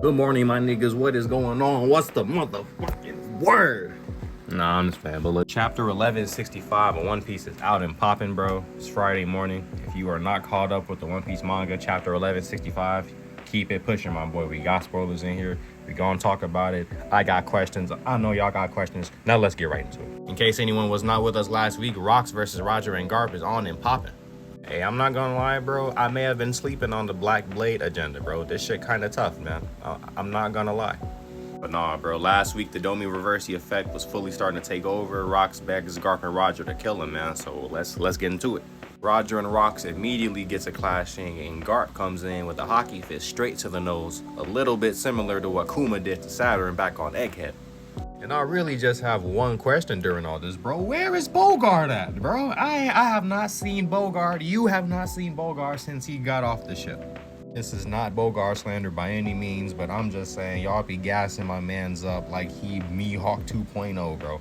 Good morning, my niggas. What is going on? What's the motherfucking word? Nah, I'm just fan, but look. Chapter 1165 of One Piece is out and popping, bro. It's Friday morning. If you are not caught up with the One Piece manga, chapter 1165, keep it pushing, my boy. We got spoilers in here. We gonna talk about it. I got questions. I know y'all got questions. Now let's get right into it. In case anyone was not with us last week, Rocks versus Roger and Garp is on and popping. Hey, I'm not gonna lie, bro. I may have been sleeping on the Black Blade agenda, bro. This shit kind of tough, man. I'm not gonna lie. But nah, bro. Last week, the Domi Reversi effect was fully starting to take over. Rocks begs Garp and Roger to kill him, man. So let's get into it. Roger and Rocks immediately gets a clashing, and Garp comes in with a hockey fist straight to the nose, a little bit similar to what Kuma did to Saturn back on Egghead. And I really just have one question during all this, bro. Where is Bogart at, bro? I have not seen Bogart. You have not seen Bogart since he got off the ship. This is not Bogart slander by any means, but I'm just saying y'all be gassing my mans up like he Mihawk 2.0, bro.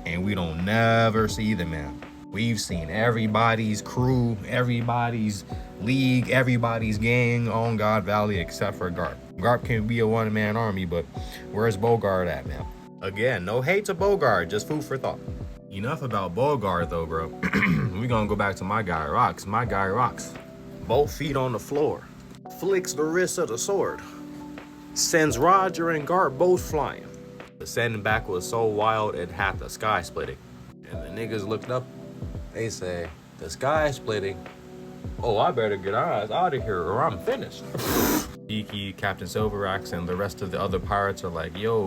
And we don't never see the man. We've seen everybody's crew, everybody's league, everybody's gang on God Valley except for Garp. Garp can be a one-man army, but where's Bogart at, man? Again, no hate to Bogart, just food for thought. Enough about Bogart though, bro. We gonna go back to my guy Rocks. My guy Rocks. Both feet on the floor. Flicks the wrist of the sword. Sends Roger and Garp both flying. The sending back was so wild it had the sky splitting. And the niggas looked up. They say, the sky splitting. Oh, I better get our ass out of here or I'm finished. Iki, Captain Silverax, and the rest of the other pirates are like, yo,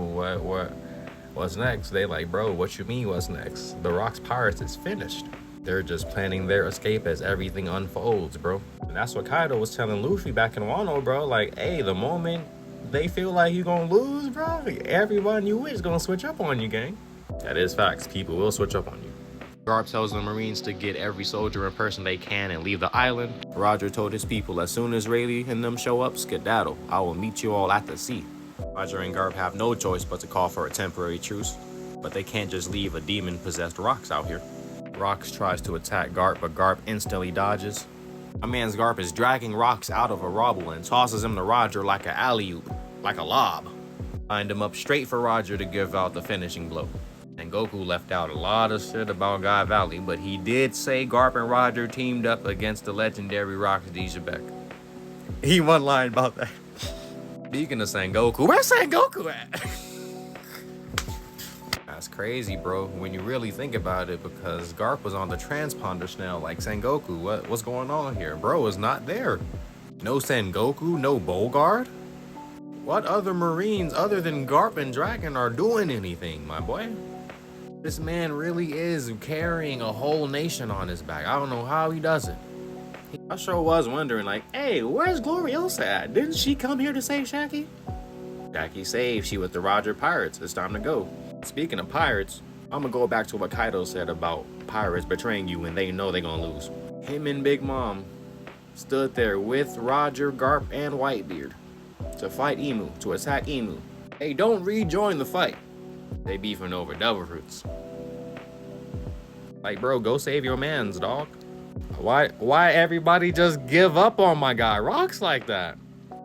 what's next? They like, bro, what you mean what's next? The Rocks Pirates is finished. They're just planning their escape as everything unfolds, bro. And that's what Kaido was telling Luffy back in Wano, bro. Like, hey, the moment they feel like you're gonna lose, bro, everyone you with is gonna switch up on you, gang. That is facts. People will switch up on you. Garp tells the Marines to get every soldier and person they can and leave the island. Roger told his people, as soon as Rayleigh and them show up, skedaddle. I will meet you all at the sea. Roger and Garp have no choice but to call for a temporary truce, but they can't just leave a demon-possessed Rocks out here. Rocks tries to attack Garp, but Garp instantly dodges. My man's Garp is dragging Rocks out of a rubble and tosses him to Roger like an alley-oop, like a lob. Lined him up straight for Roger to give out the finishing blow. And Goku left out a lot of shit about God Valley, but he did say Garp and Roger teamed up against the legendary Rocks Dijabek. He one line about that. Speaking of Sengoku, where's Sengoku at? That's crazy, bro, when you really think about it, because Garp was on the transponder snail like Sengoku. What's going on here? Bro is not there. No Sengoku, no Bogart? What other Marines other than Garp and Dragon are doing anything, my boy? This man really is carrying a whole nation on his back. I don't know how he does it. I sure was wondering, like, hey, where's Gloriosa at? Didn't she come here to save Shaggy? Shaggy saved. She with the Roger Pirates. It's time to go. Speaking of pirates, I'm gonna go back to what Kaido said about pirates betraying you when they know they're gonna lose. Him and Big Mom stood there with Roger, Garp, and Whitebeard to fight Emu, to attack Emu. Hey, don't rejoin the fight. They beefing over devil fruits. Like, bro, go save your mans, dog. Why everybody just give up on my guy Rocks like that?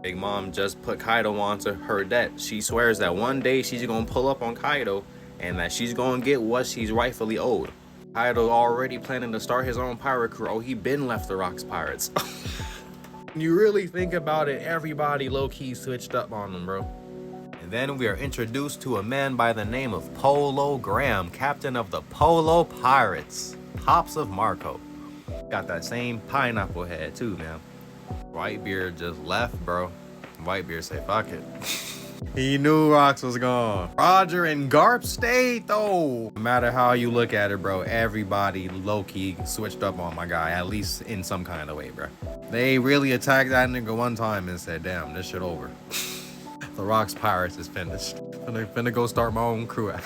Big Mom just put Kaido onto her debt. She swears that one day she's gonna pull up on Kaido and that she's gonna get what she's rightfully owed. Kaido already planning to start his own pirate crew. Oh, he been left the Rocks Pirates. When you really think about it, everybody low-key switched up on them, bro. And then we are introduced to a man by the name of Polo Graham, captain of the Polo Pirates, Pops of Marco. Got that same pineapple head too, man. Whitebeard just left, bro. Whitebeard say, fuck it. He knew Rocks was gone. Roger and Garp stayed, though. No matter how you look at it, bro, everybody low-key switched up on my guy, at least in some kind of way, bro. They really attacked that nigga one time and said, damn, this shit over. The Rocks Pirates is finished. Finna go start my own crew out.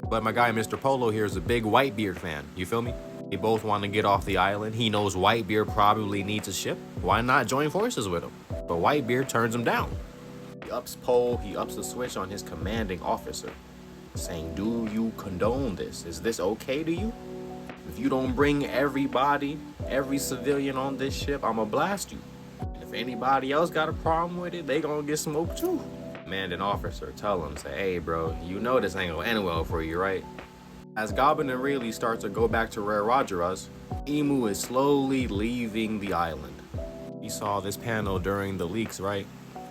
But my guy, Mr. Polo, here is a big Whitebeard fan. You feel me? They both want to get off the island. He knows Whitebeard probably needs a ship. Why not join forces with him? But Whitebeard turns him down. He ups Pole, he ups the switch on his commanding officer, saying, do you condone this? Is this okay to you? If you don't bring everybody, every civilian on this ship, I'ma blast you. And if anybody else got a problem with it, they gonna get smoked too. Commanding officer tell him, say, hey bro, you know this ain't gonna end well for you, right? As Goblin and Rayleigh start to go back to where Roger was, Emu is slowly leaving the island. We saw this panel during the leaks, right?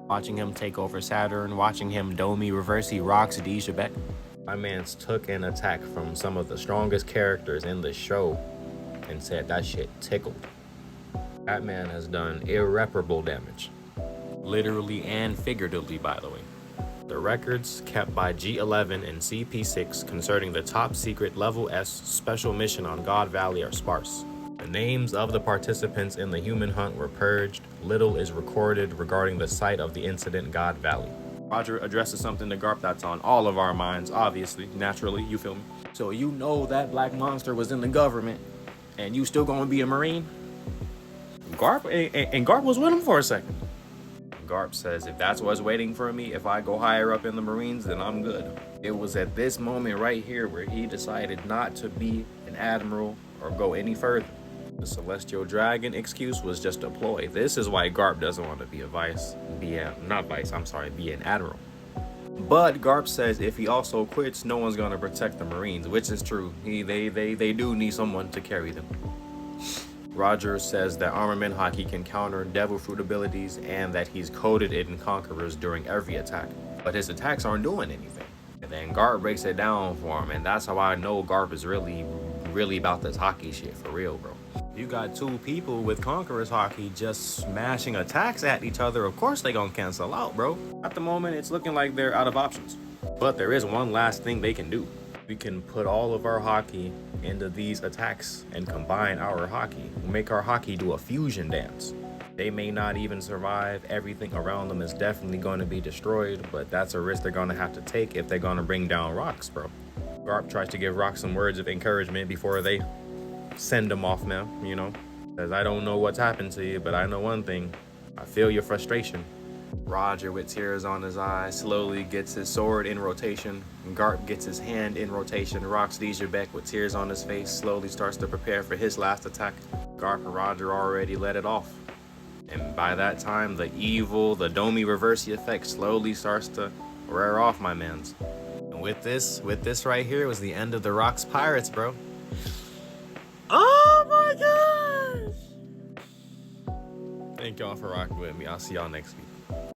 Watching him take over Saturn, watching him Domi Reversi rocks Dijabek. My man's took an attack from some of the strongest characters in the show and said that shit tickled. That man has done irreparable damage. Literally and figuratively, by the way. The records kept by G11 and CP6 concerning the top secret Level S special mission on God Valley are sparse. The names of the participants in the human hunt were purged. Little is recorded regarding the site of the incident God Valley. Roger addresses something to Garp that's on all of our minds, obviously, naturally, you feel me? So you know that black monster was in the government, and you still gonna be a Marine? Garp, and Garp was with him for a second. Garp says, if that's what's waiting for me, if I go higher up in the Marines, then I'm good. It was at this moment right here where he decided not to be an admiral or go any further. The Celestial Dragon excuse was just a ploy. This is why Garp doesn't want to be be an admiral. But Garp says if he also quits, no one's gonna protect the Marines, which is true. They do need someone to carry them. Roger says that Armament Haki can counter Devil Fruit abilities and that he's coded it in Conquerors during every attack. But his attacks aren't doing anything. And then Garp breaks it down for him, and that's how I know Garp is really about this hockey shit for real, bro. You got two people with Conquerors Haki just smashing attacks at each other, of course they gonna cancel out, bro. At the moment, it's looking like they're out of options. But there is one last thing they can do. We can put all of our Haki into these attacks and combine our Haki. We'll make our Haki do a fusion dance. They may not even survive. Everything around them is definitely going to be destroyed, but that's a risk they're going to have to take if they're going to bring down Rox, bro. Garp tries to give Rox some words of encouragement before they send him off now, you know. Says, I don't know what's happened to you, but I know one thing. I feel your frustration. Roger, with tears on his eyes, slowly gets his sword in rotation. Garp gets his hand in rotation. Rox Dijabek, with tears on his face, slowly starts to prepare for his last attack. Garp and Roger already let it off. And by that time, the Domi Reversi effect slowly starts to wear off, my mans. And with this right here was the end of the Rox Pirates, bro. Oh my gosh! Thank y'all for rocking with me. I'll see y'all next week.